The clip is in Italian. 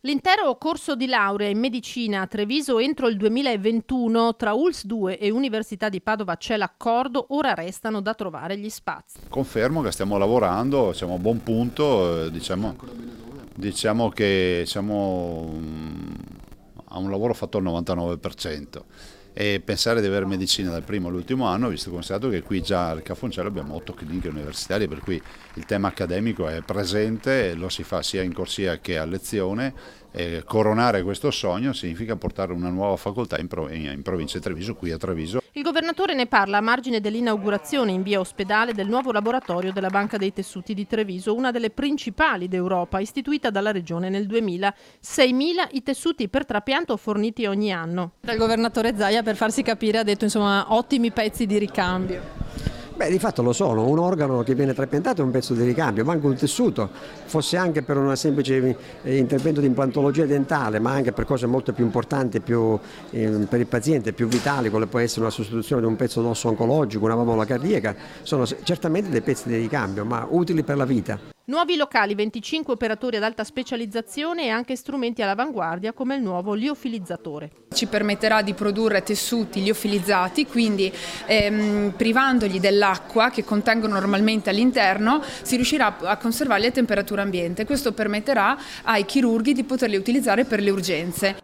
L'intero corso di laurea in medicina a Treviso entro il 2021 tra ULSS 2 e Università di Padova c'è l'accordo, ora restano da trovare gli spazi. Confermo che stiamo lavorando, siamo a buon punto, diciamo che siamo a un lavoro fatto al 99%. E pensare di avere medicina dal primo all'ultimo anno, visto che considerato che qui già al Cafoncello abbiamo 8 cliniche universitarie, per cui il tema accademico è presente, lo si fa sia in corsia che a lezione. Coronare questo sogno significa portare una nuova facoltà in provincia di Treviso, qui a Treviso. Il governatore ne parla a margine dell'inaugurazione in via Ospedale del nuovo laboratorio della Banca dei Tessuti di Treviso, una delle principali d'Europa, istituita dalla regione nel 2000. 6.000 i tessuti per trapianto forniti ogni anno. Il governatore Zaia, per farsi capire, ha detto insomma ottimi pezzi di ricambio. Beh, di fatto lo sono, un organo che viene trapiantato è un pezzo di ricambio, ma anche un tessuto, fosse anche per un semplice intervento di implantologia dentale, ma anche per cose molto più importanti, per il paziente, più vitali, come può essere una sostituzione di un pezzo d'osso oncologico, una valvola cardiaca, sono certamente dei pezzi di ricambio, ma utili per la vita. Nuovi locali, 25 operatori ad alta specializzazione e anche strumenti all'avanguardia come il nuovo liofilizzatore. Ci permetterà di produrre tessuti liofilizzati, quindi privandogli dell'acqua che contengono normalmente all'interno, si riuscirà a conservarli a temperatura ambiente. Questo permetterà ai chirurghi di poterli utilizzare per le urgenze.